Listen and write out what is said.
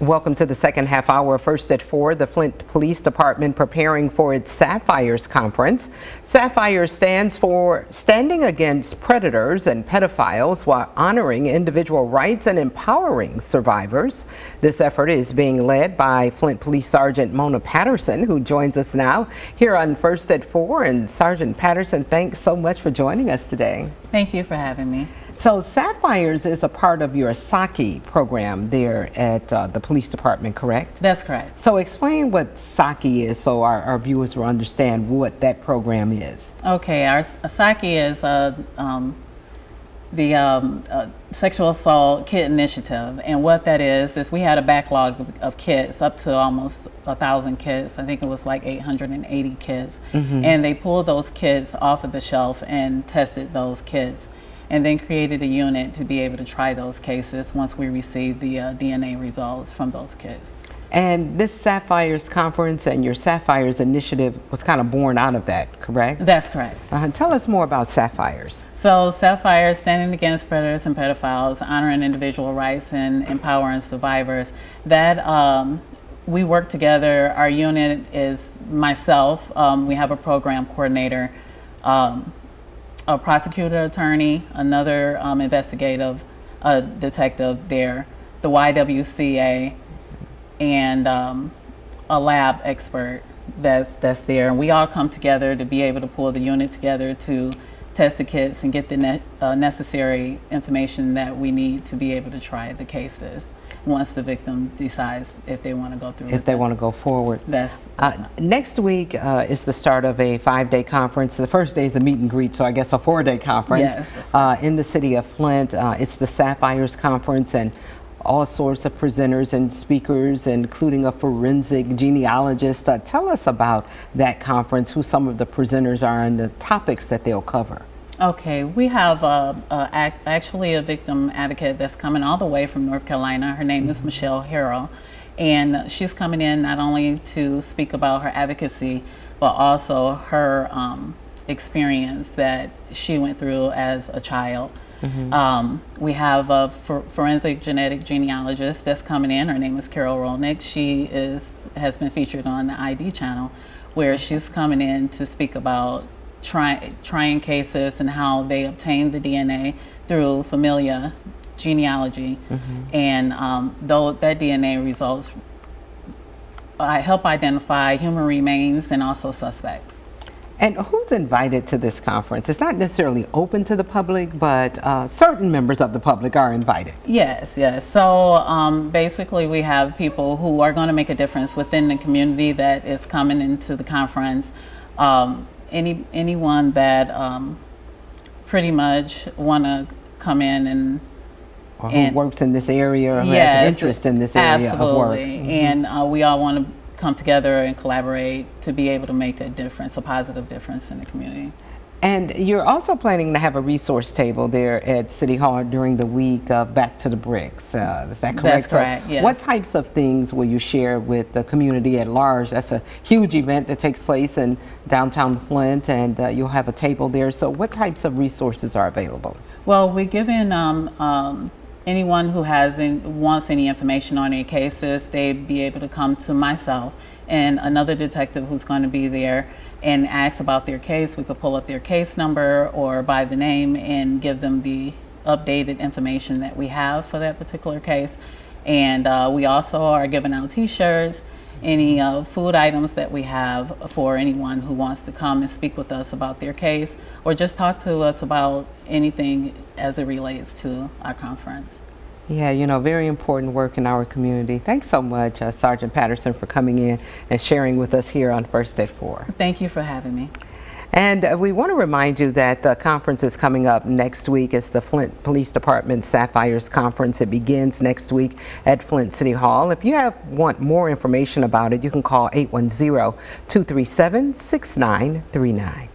Welcome to the second half hour. First at 4, the Flint Police Department preparing for its Sapphires Conference. Sapphires stands for Standing Against Predators and Pedophiles while honoring individual rights and empowering survivors. This effort is being led by Flint Police Sergeant Mona Patterson, who joins us now here on First at 4. And Sergeant Patterson, thanks so much for joining us today. Thank you for having me. So Sapphires is a part of your SAKI program there at the police department, correct? That's correct. So explain what SAKI is so our viewers will understand what that program is. Okay, our SAKI is the Sexual Assault Kit Initiative, and what that is we had a backlog of kits, up to almost 1,000 kits. I think it was like 880 kits, and they pulled those kits off of the shelf and tested those kits, and then created a unit to be able to try those cases once we received the DNA results from those kits. And this Sapphires Conference and your Sapphires initiative was kind of born out of that, correct? That's correct. Tell us more about Sapphires. So Sapphires, Standing Against Predators and Pedophiles, honoring individual rights and empowering survivors. That we work together. Our unit is myself. We have a program coordinator, a prosecutor attorney, another investigative detective there, the YWCA, and a lab expert that's there. And we all come together to be able to pull the unit together to test the kits and get the necessary information that we need to be able to try the cases once the victim decides if they want to go through if they want to go forward. That's next week is the start of a 5-day conference. The first day is a meet and greet, so I guess a 4-day conference. Yes, that's in the city of Flint. It's the Sapphires Conference, and all sorts of presenters and speakers, including a forensic genealogist. Tell us about that conference, who some of the presenters are, and the topics that they'll cover. Okay, we have actually a victim advocate that's coming all the way from North Carolina. Her name is Michelle Harrell, and she's coming in not only to speak about her advocacy, but also her experience that she went through as a child. We have a forensic genetic genealogist that's coming in. Her name is Carol Rolnick. She has been featured on the ID channel, where she's coming in to speak about trying cases and how they obtain the DNA through familial genealogy, and though that DNA results help identify human remains and also suspects. And who's invited to this conference? It's not necessarily open to the public, but certain members of the public are invited. Yes, yes. So basically we have people who are going to make a difference within the community that is coming into the conference. Anyone that pretty much want to come in and who works in this area, or who has an interest in this area of work. Absolutely. And we all want to come together and collaborate to be able to make a difference, a positive difference in the community. And you're also planning to have a resource table there at City Hall during the week of Back to the Bricks. Is that correct? That's correct, yes. What types of things will you share with the community at large? That's a huge event that takes place in downtown Flint, and you'll have a table there. So what types of resources are available? Well, we're giving anyone who wants any information on any cases, they'd be able to come to myself and another detective who's going to be there and ask about their case. We could pull up their case number or by the name and give them the updated information that we have for that particular case. And we also are giving out t-shirts, any food items that we have for anyone who wants to come and speak with us about their case or just talk to us about anything as it relates to our conference. Yeah, you know, very important work in our community. Thanks so much, Sergeant Patterson, for coming in and sharing with us here on First at 4. Thank you for having me. And we want to remind you that the conference is coming up next week. It's the Flint Police Department Sapphires Conference. It begins next week at Flint City Hall. If you want more information about it, you can call 810-237-6939.